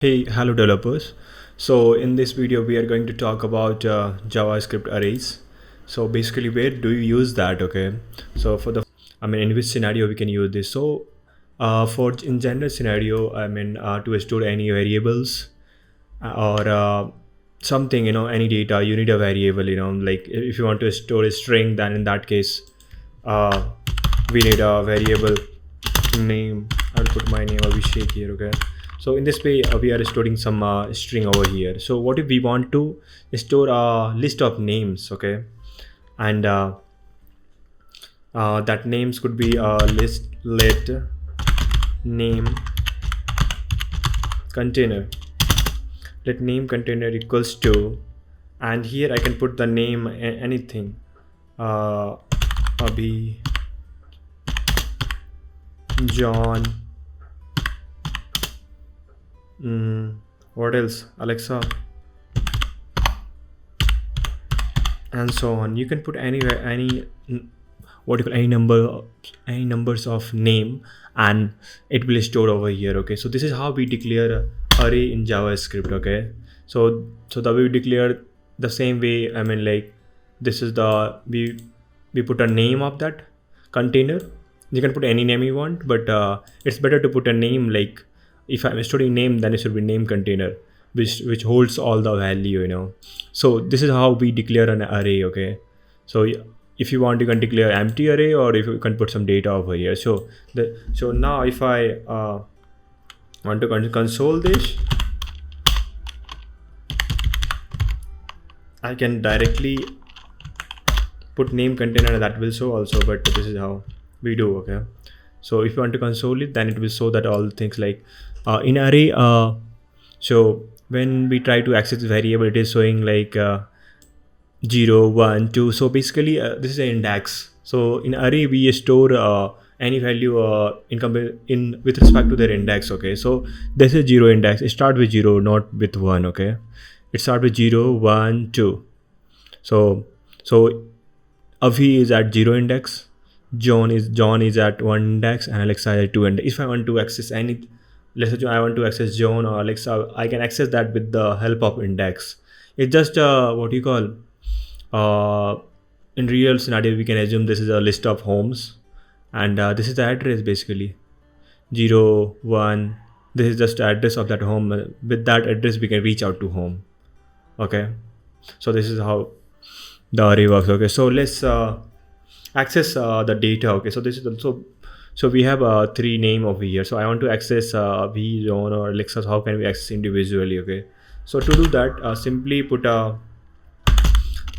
Hey, hello developers. So in this video, we are going to talk about JavaScript arrays. So basically, where do you use that? Okay. So in which scenario we can use this? So for in general scenario, to store any variables or something, any data, you need a variable, like if you want to store a string, then in that case, uh, we need a variable name. I'll put my name Abhishek here. Okay. So in this way, we are storing some string over here. So what if we want to store a list of names? Okay. And that names could be a list, let name container, let name container equals to, and here I can put the name anything, uh Abhi, John, what else, Alexa, and so on. You can put anywhere any what you call any numbers of name, and it will store over here. Okay, so this is how we declare a array in JavaScript. Okay, so the way we declare the same way, like this is the we put a name of that container. You can put any name you want, but it's better to put a name. Like if I'm storing name, then it should be name container, which holds all the value. So this is how we declare an array. Okay, so if you want, you can declare empty array, or if you can put some data over here. So now if I want to console this, I can directly put name container, that will show also, but this is how we do. Okay, so if you want to console it, then it will show that all things like in array. So when we try to access the variable, it is showing like 0 1 2. So basically this is an index. So in array we store any value in with respect to their index. Okay, so this is 0 index. It start with 0, not with 1. Okay, it start with 0 1 2. So Avi is at 0 index, John is at 1 index, and Alexa is at 2 index. If I want to access any, let's say I want to access John or Alexa, I can access that with the help of index. It's just what you call in real scenario, we can assume this is a list of homes, and this is the address basically, 0 1. This is just the address of that home. With that address we can reach out to home. Okay, so this is how the array works. Okay, so let's access the data. Okay, so this is also, so we have three name over here. So I want to access v, John, or Alexa. So how can we access individually? Okay, so to do that, simply put a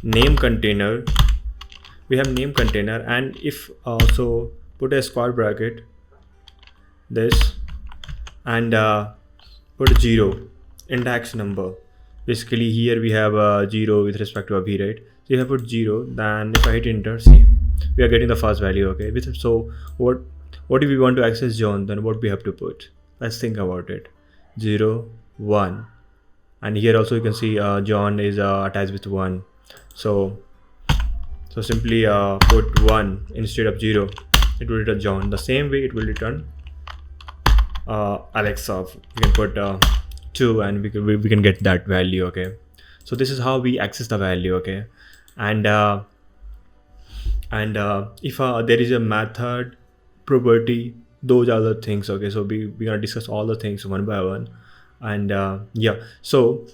name container. We have name container, and if so put a square bracket this, and put 0 index number. Basically here we have 0 with respect to a v, right? So if I put 0, then if I hit enter, see, we are getting the first value. Okay, so what if we want to access John, then what we have to put? Let's think about it. 0 1, and here also you can see John is attached with 1. So simply put 1 instead of 0. It will return John. The same way it will return Alexa. We can put 2, and we can get that value. Okay, so this is how we access the value. Okay, and if there is a method, property, those are the things. Okay, so we're gonna discuss all the things one by one, and yeah, so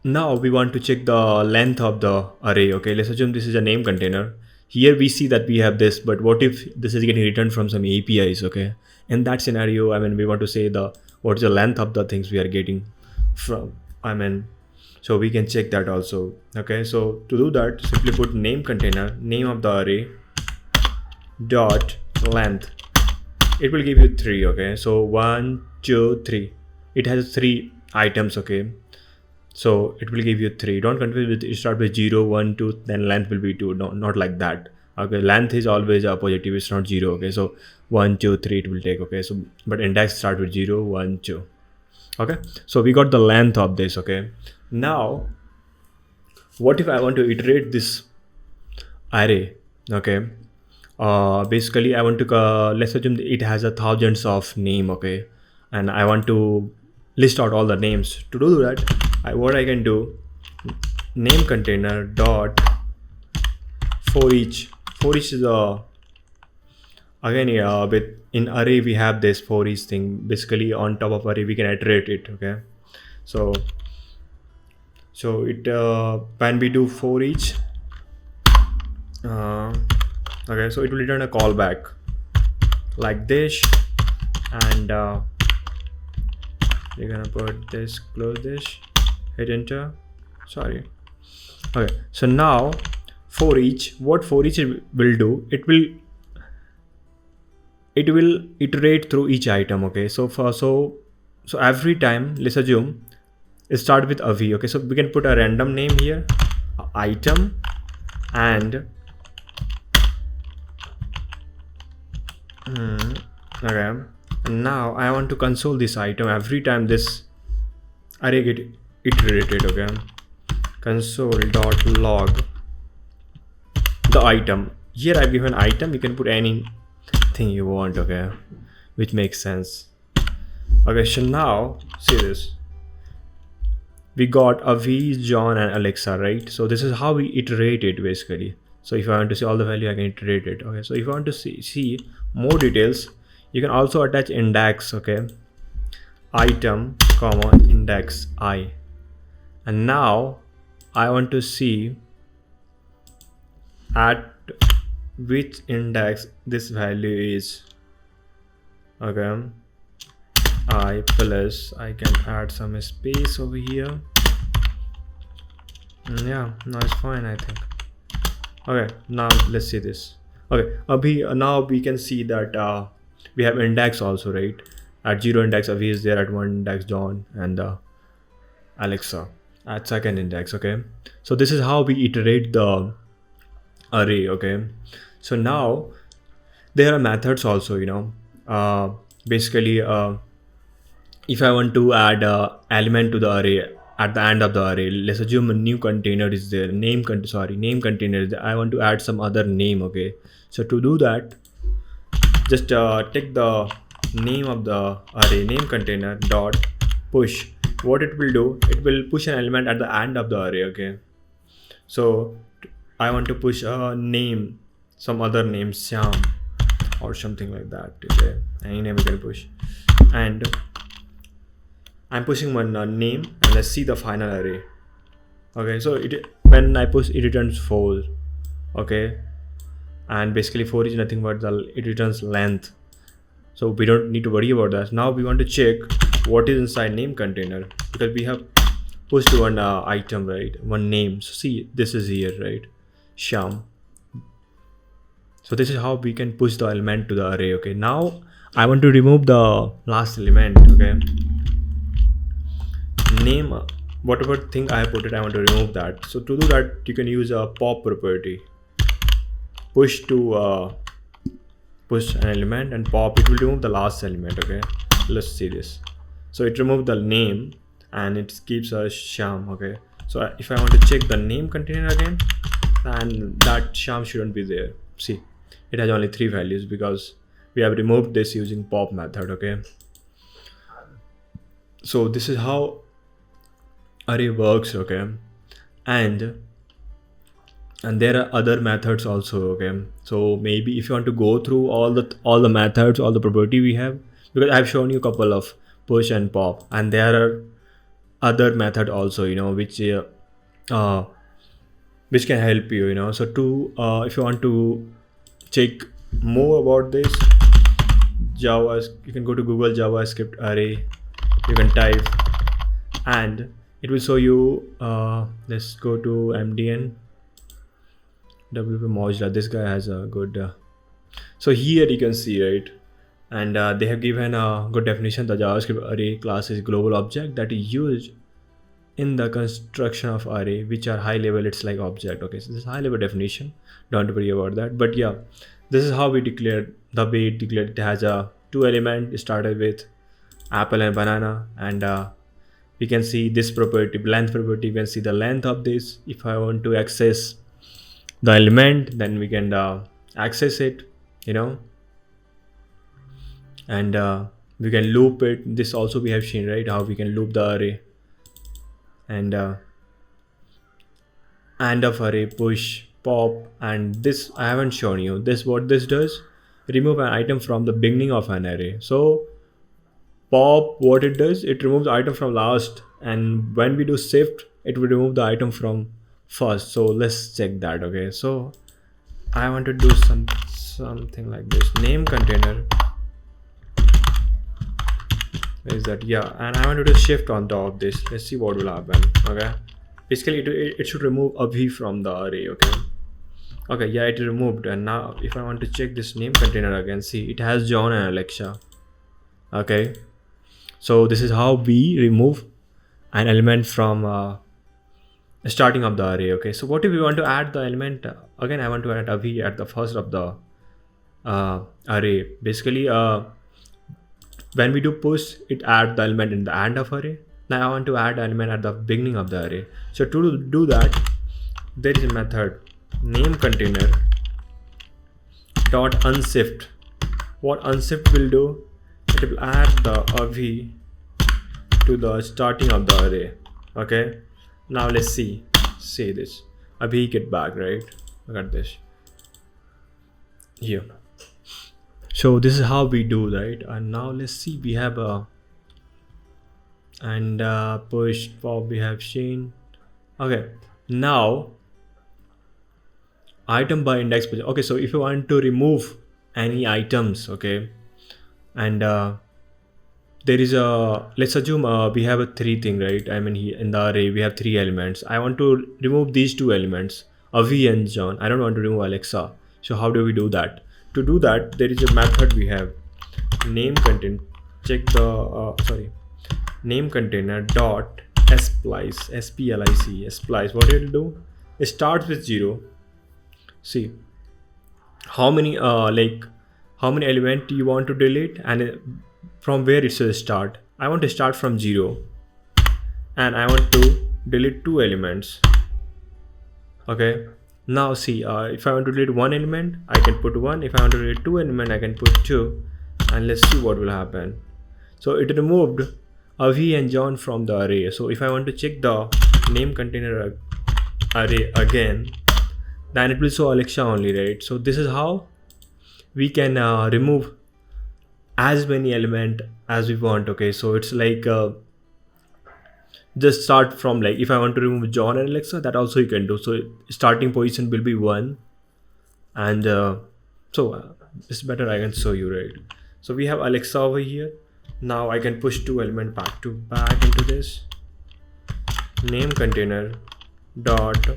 now we want to check the length of the array. Okay, let's assume this is a name container. Here we see that we have this, but what if this is getting returned from some APIs? Okay, in that scenario, we want to say what is the length of the things we are getting from, so we can check that also. Okay, so to do that, simply put name container, name of the array dot length. It will give you 3. Okay, so 1 2 3. It has 3 items. Okay, so it will give you 3. Don't confuse with, you start with 0 1 2, then length will be 2. No, not like that. Okay, length is always a positive, it's not 0. Okay, so 1 2 3 it will take. Okay, so but index start with 0 1 2. Okay, so we got the length of this. Okay, now what if I want to iterate this array? Okay, basically I want to let's assume it has a thousands of name. Okay, and I want to list out all the names. To do that, what I can do, name container dot for each. For each is a again, with in array we have this for each thing. Basically on top of array we can iterate it. Okay, so it when we do for each, okay, so it will return a callback like this, and we're gonna put this, close this, hit enter. Sorry. Okay, so now for each, what for each will do, it will iterate through each item. Okay, so every time, let's assume it start with a v. Okay, so we can put a random name here, item, and okay, and now I want to console this item every time this array get iterated. Okay, console.log the item. Here I've given item, you can put anything you want. Okay, which makes sense. Okay, so now see this, we got Avi, John, and Alexa, right? So this is how we iterate it basically. So if I want to see all the value, I can iterate it. Okay, so if I want to see more details, you can also attach index. Okay, item comma index I, and now I want to see at which index this value is. Okay, I plus, I can add some space over here. Yeah, now it's fine, I think. Okay, now let's see this. Okay, now we can see that we have index also, right? At 0 index Avi is there, at 1 index John, and Alexa at second index. Okay, so this is how we iterate the array. Okay, so now there are methods also, basically if I want to add a element to the array at the end of the array, let's assume a new container is there, name container is there. I want to add some other name. Okay, so to do that, just take the name of the array, name container dot push. What it will do, it will push an element at the end of the array. Okay, so I want to push a name, some other name, Syam or something like that. Okay, any name we can push, and I'm pushing one name, and let's see the final array. Okay, so when I push, it returns 4. Okay, and basically 4 is nothing but it returns length, so we don't need to worry about that. Now we want to check what is inside name container, because we have pushed one item, right, one name. So see, this is here, right, Sham. So this is how we can push the element to the array. Okay, now I want to remove the last element. Okay, name, whatever thing I put it, I want to remove that. So to do that, you can use a pop property, push to push an element, and pop, it will remove the last element. Okay, let's see this. So it removed the name and it keeps a Sham. Okay, so if I want to check the name container again, and that Sham shouldn't be there. See, it has only 3 values because we have removed this using pop method. Okay, so this is how array works. Okay, and there are other methods also. Okay, so maybe if you want to go through all the methods, all the property we have, because I've shown you a couple of push and pop, and there are other method also, which can help you, so to if you want to check more about this you can go to Google JavaScript array, you can type, and it will show you let's go to MDN WP Mozilla. This guy has a good so here you can see, right, and they have given a good definition. The JavaScript array class is global object that is used in the construction of array, which are high level, it's like object. Okay, so this is high level definition, don't worry about that. But yeah, this is how we declared, the way it declared. It has a 2 element, started with apple and banana, and we can see this property, length property. You can see the length of this. If I want to access the element, then we can access it, and We can loop it. This also we have seen, right, how we can loop the array. And end of array, push, pop. And this I haven't shown you. This, what this does, remove an item from the beginning of an array. So pop, what it does, it removes the item from last, and when we do shift, it will remove the item from first. So let's check that. Okay, so I want to do something like this. Name container, where is that? Yeah, and I want to do shift on top of this. Let's see what will happen. Okay, basically it should remove a v from the array. Okay, yeah, it removed. And now if I want to check this name container again, see, it has John and Alexa. Okay, so this is how we remove an element from starting of the array. Okay, so what if we want to add the element? Again, I want to add a v at the first of the array. Basically, when we do push, it add the element in the end of array. Now I want to add element at the beginning of the array. So to do that, there is a method, name container dot unshift. What unshift will do, it will add the v to the starting of the array. Okay, now let's see this. Abhi get back, right? Look at this here. So this is how we do, right? And now let's see, we have a push, pop, we have seen. Okay, now item by index. Okay, so if you want to remove any items, okay, and there is a, let's assume we have a 3 thing, right? I mean, here in the array we have 3 elements. I want to remove these 2 elements, Avi and John. I don't want to remove Alexa. So how do we do that? To do that, there is a method we have, name container, check the name container dot splice, splice. What it will do, it starts with 0. See how many how many element you want to delete, and from where it will start. I want to start from 0, and I want to delete 2 elements. Okay, now see, if I want to delete 1 element, I can put 1. If I want to delete 2 element, I can put 2. And let's see what will happen. So it removed Avi and John from the array. So if I want to check the name container array again, then it will show Alexa only, right? So this is how we can remove as many element as we want. Okay, so it's like just start from, like, if I want to remove John and Alexa, that also you can do. So starting position will be 1, and it's better I can show you, right? So we have Alexa over here. Now I can push 2 element back to back into this name container dot,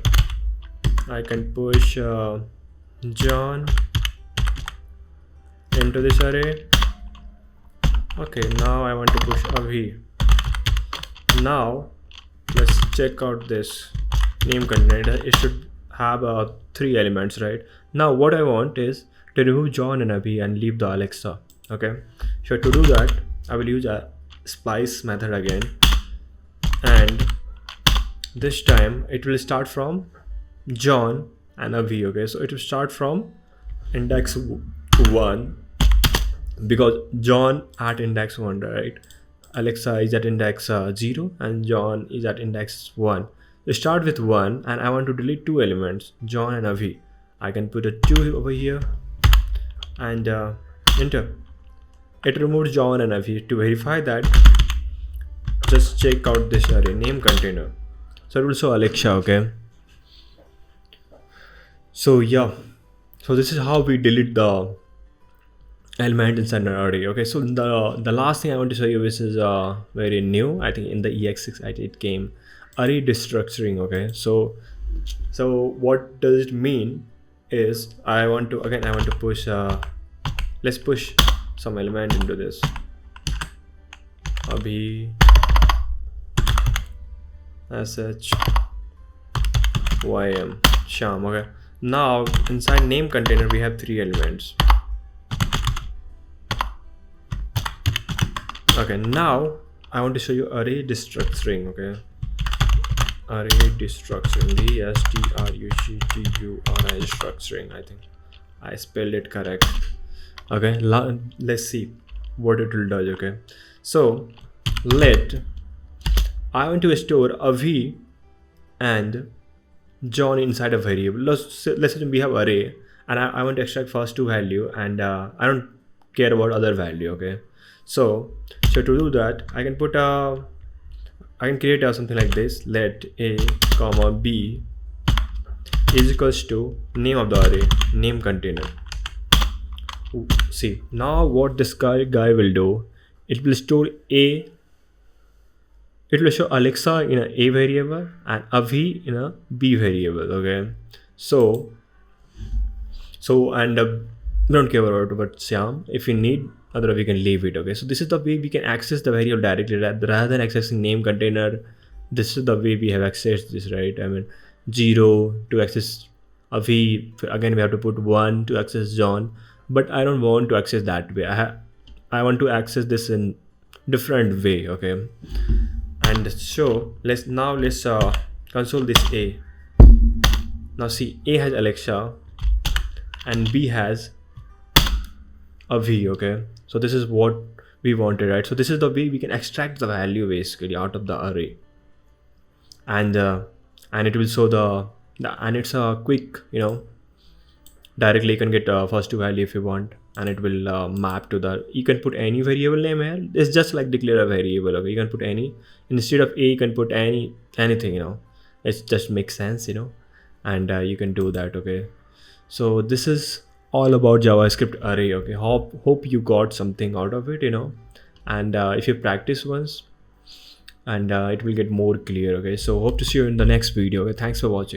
I can push John into this array. Okay, now I want to push Avi. Now let's check out this name container. It should have 3 elements, right? Now what I want is to remove John and Avi and leave the Alexa. Okay, so to do that, I will use a splice method again, and this time it will start from John and Avi. Okay, so it will start from index 1, because John at index 1, right? Alexa is at index 0 and John is at index 1. So start with 1, and I want to delete 2 elements, John and Avi. I can put a 2 over here and enter. It removes John and Avi. To verify that, just check out this array name container. So it will show Alexa. Okay, so yeah, so this is how we delete the element inside an array. Okay, so the last thing I want to show you, this is very new. I think in the EX6 it came, array destructuring. Okay, so what does it mean is, I want to push let's push some element into this Abhi sh ym sham. Okay, now inside name container we have 3 elements. Okay, now I want to show you array destructuring. Okay, array destructuring, destructuring. I think I spelled it correct. Okay, let's see. what it will do. Okay, so let I want to store Avi and John inside a variable. Let's say we have array and I want to extract first two value, and I don't care about other value. Okay, so to do that I can create something like this. Let a comma b is equals to name of the array, name container. See, now what this guy will do, it will store a, it will show Alexa in a variable and Avi in a b variable. Okay, so and we don't care about Syam. If we need, otherwise we can leave it. Okay, so this is the way we can access the variable directly rather than accessing name container. This is the way we have accessed this, right? I mean, 0 to access Avi, again we have to put 1 to access John, but I don't want to access that way. I want to access this in different way. Okay, and so let's console this A. Now see, A has Alexa and B has Avi. Okay, so this is what we wanted, right? So this is the way we can extract the value basically out of the array, and it will show the and it's a quick, directly you can get first two value if you want, and it will map to the, you can put any variable name here. It's just like declare a variable. Okay, you can put any, instead of A you can put anything, it just makes sense, and you can do that. Okay, so this is all about JavaScript array. Okay, hope you got something out of it, and if you practice once, and it will get more clear. Okay, so hope to see you in the next video. Okay, thanks for watching.